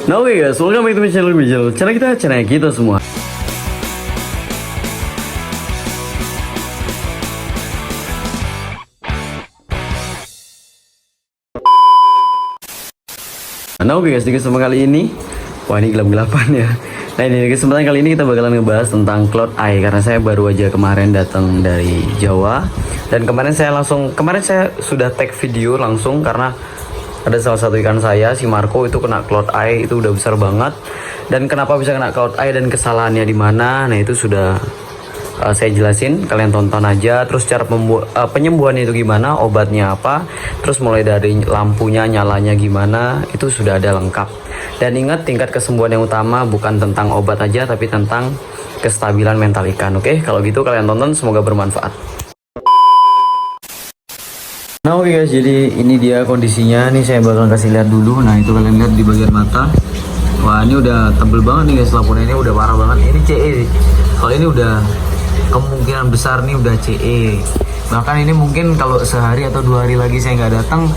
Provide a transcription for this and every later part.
Nah oke guys, welcome back to my channel Bijal. Channel kita semua. Nah oke guys, di kesempatan kali ini, wah ini gelap-gelapan ya. Nah ini di kesempatan kali ini kita bakalan ngebahas tentang Cloud Eye, karena saya baru aja kemarin datang dari Jawa. Dan kemarin saya sudah tag video langsung karena ada salah satu ikan saya, si Marco, itu kena Cloud Eye, itu udah besar banget. Dan kenapa bisa kena Cloud Eye dan kesalahannya di mana? Nah itu sudah saya jelasin, kalian tonton aja. Terus cara penyembuhannya itu gimana, obatnya apa, terus mulai dari lampunya nyalanya gimana, itu sudah ada lengkap. Dan ingat, tingkat kesembuhan yang utama bukan tentang obat aja, tapi tentang kestabilan mental ikan. Oke, kalau gitu kalian tonton, semoga bermanfaat. Nah oke guys, jadi ini dia kondisinya. Nih saya bakal kasih lihat dulu. Nah itu kalian lihat di bagian mata. Wah ini udah tebel banget nih guys, lapunnya ini udah parah banget. Ini CE. Kalau ini udah kemungkinan besar nih udah CE. Bahkan ini mungkin kalau sehari atau 2 hari lagi saya nggak datang,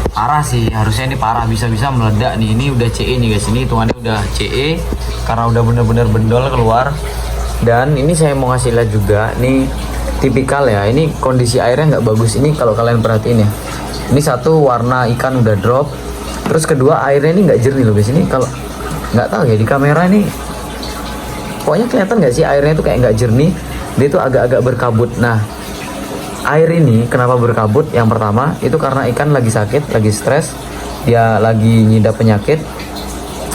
parah sih. Harusnya ini parah, bisa-bisa meledak nih. Ini udah CE nih guys. Ini hitungannya udah CE karena udah bener-bener bendol keluar. Dan ini saya mau ngasih lihat juga nih, tipikal ya, ini kondisi airnya nggak bagus. Ini kalau kalian perhatiin ya, ini satu, warna ikan udah drop. Terus kedua, airnya ini nggak jernih loh guys. Ini kalau nggak tahu ya di kamera ini, pokoknya kelihatan nggak sih airnya itu kayak nggak jernih, dia itu agak-agak berkabut. Nah air ini kenapa berkabut? Yang pertama itu karena ikan lagi sakit, lagi stres, dia lagi nyidap penyakit.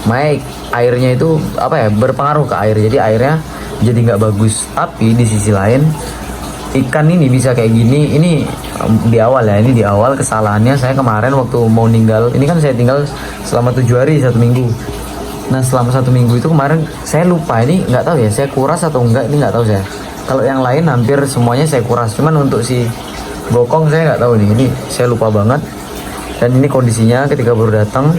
Makanya airnya itu apa ya, berpengaruh ke air, jadi airnya jadi nggak bagus. Tapi di sisi lain, ikan ini bisa kayak gini, ini di awal ya, ini di awal kesalahannya saya kemarin waktu mau ninggal. Ini kan saya tinggal selama 7 hari 1 minggu. Nah selama 1 minggu itu kemarin saya lupa, ini nggak tahu ya saya kuras atau enggak, ini nggak tahu saya. Kalau yang lain hampir semuanya saya kuras, cuman untuk si bokong saya nggak tahu nih, ini saya lupa banget. Dan ini kondisinya ketika baru datang,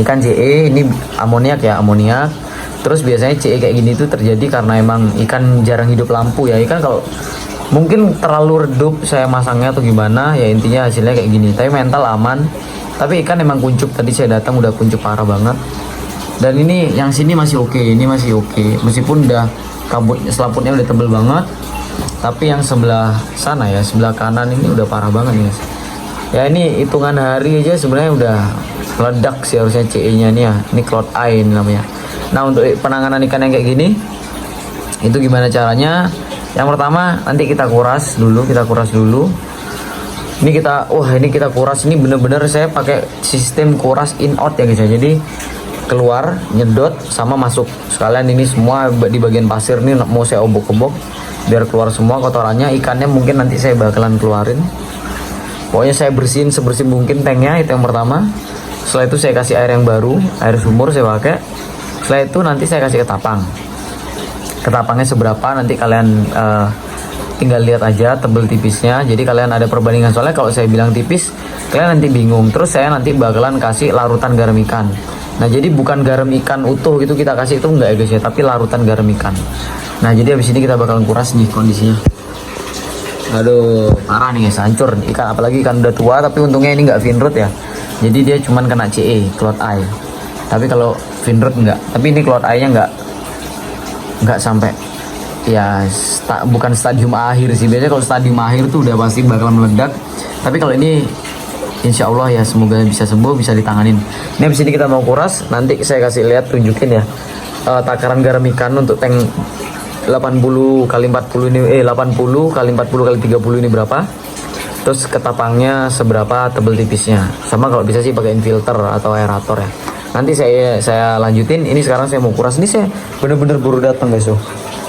ikan CE, ini amoniak ya, amoniak. Terus biasanya CE kayak gini tuh terjadi karena emang ikan jarang hidup lampu ya. Ikan kalau mungkin terlalu redup saya masangnya atau gimana ya, intinya hasilnya kayak gini. Tapi mental aman. Tapi ikan emang kuncup, tadi saya datang udah kuncup parah banget. Dan ini yang sini masih oke, ini masih oke. Meskipun udah kabut, selaputnya udah tebel banget. Tapi yang sebelah sana ya, sebelah kanan ini udah parah banget nih guys. Ya ini hitungan hari aja sebenarnya udah meledak sih harusnya CE-nya nih ya. Ini Cloud Eye ini namanya. Nah untuk penanganan ikan yang kayak gini, itu gimana caranya? Yang pertama nanti kita kuras dulu, Ini kita kuras, ini bener-bener saya pakai sistem kuras in out ya guys ya. Jadi keluar, nyedot, sama masuk sekalian. Ini semua di bagian pasir nih mau saya obok-obok biar keluar semua kotorannya. Ikannya mungkin nanti saya bakalan keluarin. Pokoknya saya bersihin sebersih mungkin tanknya, itu yang pertama. Setelah itu saya kasih air yang baru, air sumur saya pakai. Setelah itu nanti saya kasih ketapang. Ketapangnya seberapa nanti kalian tinggal lihat aja tebel tipisnya. Jadi kalian ada perbandingan, soalnya kalau saya bilang tipis kalian nanti bingung. Terus saya nanti bakalan kasih larutan garam ikan. Nah jadi bukan garam ikan utuh gitu kita kasih, itu enggak ya guys ya, tapi larutan garam ikan. Nah jadi habis ini kita bakalan kuras nih kondisinya. Aduh parah nih guys, hancur ikan, apalagi ikan udah tua. Tapi untungnya ini nggak finrod ya, jadi dia cuman kena CE, Cloud Eye. Tapi kalau finrod enggak, tapi ini Cloud Eye nya enggak sampai ya, bukan stadium akhir sih. Biasanya kalau stadium akhir tuh udah pasti bakal meledak. Tapi kalau ini insya Allah ya, semoga bisa sembuh, bisa ditanganin. Ini habis ini kita mau kuras, nanti saya kasih lihat, tunjukin ya takaran garam ikan untuk tank 80 kali 40 ini 80 kali 40 kali 30 ini berapa. Terus ketapangnya seberapa tebel tipisnya. Sama kalau bisa sih pakai filter atau aerator ya. Nanti saya lanjutin. Ini sekarang saya mau kuras. Ini saya bener-bener baru datang guys.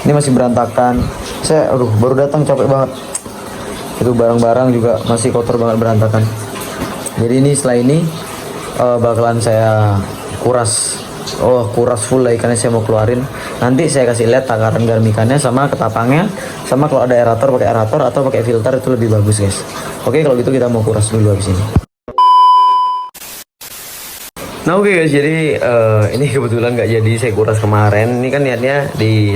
Ini masih berantakan. Saya baru datang, capek banget. Itu barang-barang juga masih kotor banget, berantakan. Jadi ini setelah ini bakalan saya kuras. Kuras full lah ikannya, saya mau keluarin. Nanti saya kasih lihat takaran garam ikannya sama ketapangnya. Sama kalau ada aerator pakai aerator atau pakai filter itu lebih bagus guys. Oke kalau gitu kita mau kuras dulu habis ini. Nah oke guys, jadi ini kebetulan nggak jadi saya kuras kemarin. Ini kan niatnya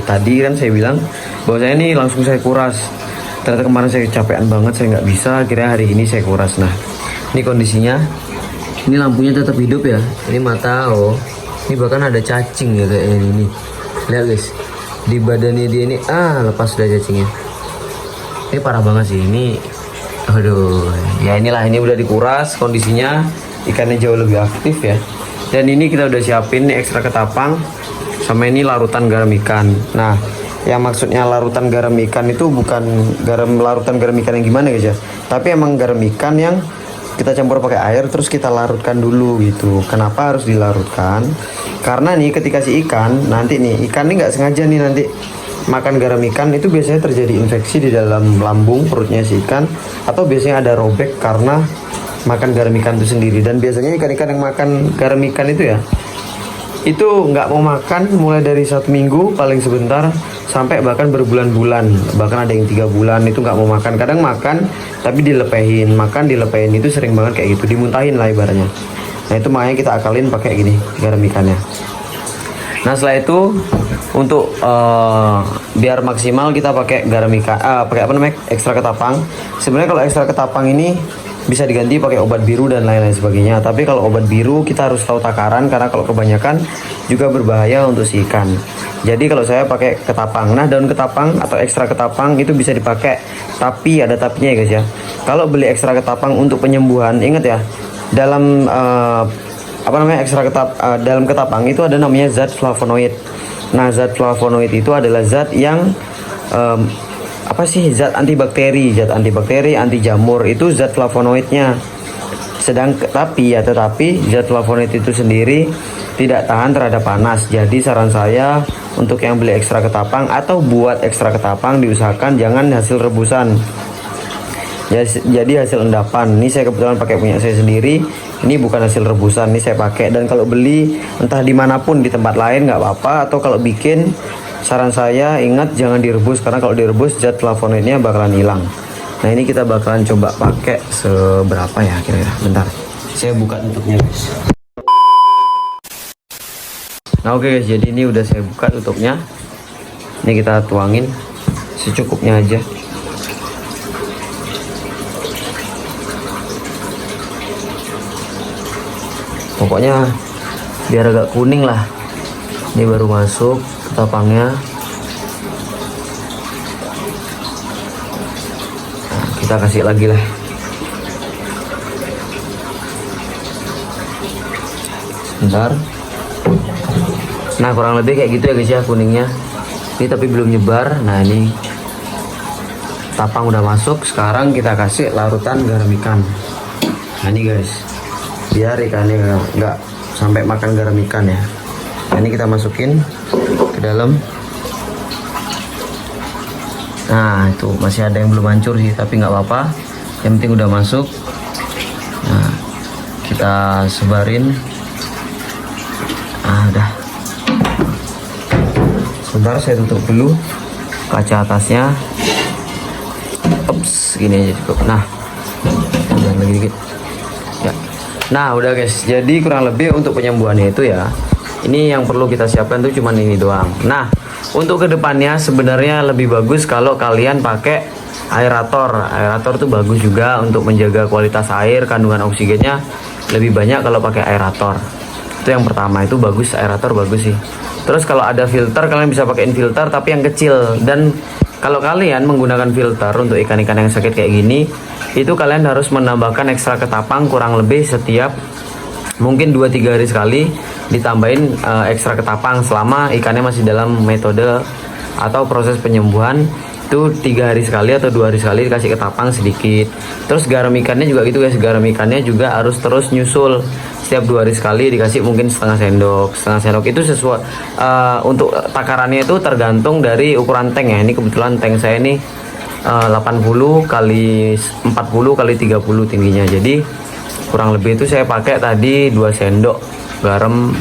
tadi kan saya bilang bahwa saya ini langsung saya kuras. Ternyata kemarin saya capean banget, saya nggak bisa. Akhirnya hari ini saya kuras. Nah ini kondisinya Ini lampunya tetap hidup ya. Ini mata, oh. Ini bahkan ada cacing ya kayak ini. Lihat guys. Di badannya dia ini, lepas sudah cacingnya. Ini parah banget sih. Ini, aduh. Ya inilah, ini udah dikuras kondisinya. Ikannya jauh lebih aktif ya. Dan ini kita udah siapin nih ekstra ketapang. Sama ini larutan garam ikan. Nah, yang maksudnya larutan garam ikan itu bukan larutan garam ikan yang gimana guys ya. Tapi emang garam ikan yang kita campur pakai air terus kita larutkan dulu gitu. Kenapa harus dilarutkan? Karena nih ketika si ikan nanti nih ikan ini nggak sengaja nih nanti makan garam ikan itu biasanya terjadi infeksi di dalam lambung perutnya si ikan, atau biasanya ada robek karena makan garam ikan itu sendiri. Dan biasanya ikan-ikan yang makan garam ikan itu ya itu nggak mau makan mulai dari 1 minggu paling sebentar sampai bahkan berbulan-bulan, bahkan ada yang 3 bulan itu nggak mau makan. Kadang makan tapi dilepehin, makan dilepehin, itu sering banget kayak gitu, dimuntahin lah ibaratnya. Nah itu makanya kita akalin pakai gini garam ikannya. Nah setelah itu untuk biar maksimal kita pakai garam ikan, pakai apa namanya, ekstra ketapang. Sebenarnya kalau ekstra ketapang ini bisa diganti pakai obat biru dan lain-lain sebagainya. Tapi kalau obat biru kita harus tahu takaran, karena kalau kebanyakan juga berbahaya untuk si ikan. Jadi kalau saya pakai ketapang. Nah daun ketapang atau ekstra ketapang itu bisa dipakai, tapi ada tapinya ya guys ya. Kalau beli ekstra ketapang untuk penyembuhan, ingat ya, dalam dalam ketapang itu ada namanya zat flavonoid. Nah zat flavonoid itu adalah zat yang zat antibakteri, anti jamur, itu zat flavonoidnya. Tetapi zat flavonoid itu sendiri tidak tahan terhadap panas. Jadi saran saya untuk yang beli ekstra ketapang atau buat ekstra ketapang diusahakan jangan hasil rebusan. Jadi hasil endapan. Ini saya kebetulan pakai punya saya sendiri. Ini bukan hasil rebusan, ini saya pakai. Dan kalau beli entah dimanapun di tempat lain nggak apa-apa. Atau kalau bikin, saran saya ingat jangan direbus, karena kalau direbus zat flavonoidnya bakalan hilang. Nah ini kita bakalan coba pakai seberapa ya kira-kira. Bentar, saya buka tutupnya guys. Nah oke guys, jadi ini udah saya buka tutupnya. Ini kita tuangin secukupnya aja. Pokoknya biar agak kuning lah. Ini baru masuk ketapangnya. Nah, kita kasih lagi lah. Sebentar. Nah kurang lebih kayak gitu ya guys ya kuningnya. Ini tapi belum nyebar. Nah ini tapang udah masuk. Sekarang kita kasih larutan garam ikan. Nah ini guys, biar ikannya nggak sampai makan garam ikan ya. Nah, ini kita masukin ke dalam. Nah itu masih ada yang belum hancur sih, tapi nggak apa-apa, yang penting udah masuk. Nah kita sebarin. Nah udah, sebentar saya tutup dulu kaca atasnya. Ups, gini aja cukup. Nah jangan lagi dikit ya. Nah udah guys, jadi kurang lebih untuk penyembuhannya itu ya, ini yang perlu kita siapkan tuh cuman ini doang. Nah untuk kedepannya sebenarnya lebih bagus kalau kalian pakai aerator. Aerator tuh bagus juga untuk menjaga kualitas air, kandungan oksigennya lebih banyak kalau pakai aerator. Itu yang pertama, itu bagus, aerator bagus sih. Terus kalau ada filter, kalian bisa pakai filter tapi yang kecil. Dan kalau kalian menggunakan filter untuk ikan-ikan yang sakit kayak gini, itu kalian harus menambahkan ekstra ketapang kurang lebih setiap mungkin 2-3 hari sekali, ditambahin ekstra ketapang selama ikannya masih dalam metode atau proses penyembuhan. Itu 3 hari sekali atau 2 hari sekali dikasih ketapang sedikit. Terus garam ikannya juga gitu guys, garam ikannya juga harus terus nyusul setiap 2 hari sekali, dikasih mungkin setengah sendok itu sesuai. Untuk takarannya itu tergantung dari ukuran tank ya. Ini kebetulan tank saya ini 80 kali 40 kali 30 tingginya, jadi kurang lebih itu saya pakai tadi 2 sendok garam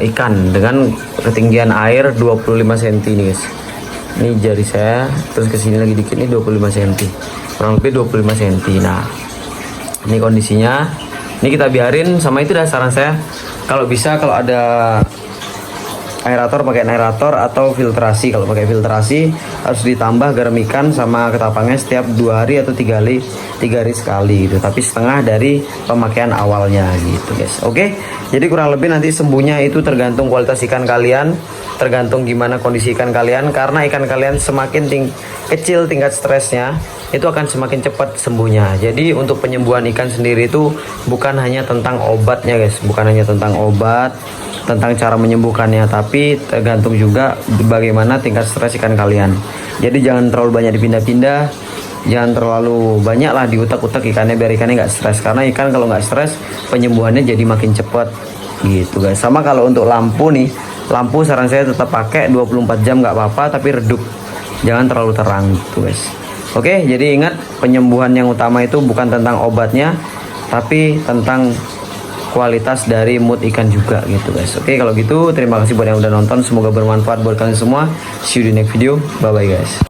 ikan dengan ketinggian air 25 cm nih guys. Ini jari saya, terus kesini lagi dikit nih 25 cm, kurang lebih 25 cm. Nah ini kondisinya, ini kita biarin sama itu dah. Saran saya kalau bisa, kalau ada aerator pakai aerator atau filtrasi. Kalau pakai filtrasi harus ditambah garam ikan sama ketapangnya setiap 2 hari atau 3 hari sekali gitu, tapi setengah dari pemakaian awalnya gitu guys. Oke, jadi kurang lebih nanti sembuhnya itu tergantung kualitas ikan kalian, tergantung gimana kondisi ikan kalian, karena ikan kalian semakin kecil tingkat stresnya itu akan semakin cepat sembuhnya. Jadi untuk penyembuhan ikan sendiri itu bukan hanya tentang obatnya guys, bukan hanya tentang obat, tentang cara menyembuhkannya, tapi tergantung juga bagaimana tingkat stres ikan kalian. Jadi jangan terlalu banyak dipindah-pindah, jangan terlalu banyak lah diutak-utak ikannya biar ikannya nggak stres, karena ikan kalau nggak stres penyembuhannya jadi makin cepat gitu guys. Sama kalau untuk lampu nih, lampu saran saya tetap pakai 24 jam nggak apa-apa, tapi redup, jangan terlalu terang gitu guys. Oke, jadi ingat penyembuhan yang utama itu bukan tentang obatnya, tapi tentang kualitas dari mood ikan juga gitu guys. Oke, kalau gitu terima kasih buat yang udah nonton, semoga bermanfaat buat kalian semua. See you di next video, bye bye guys.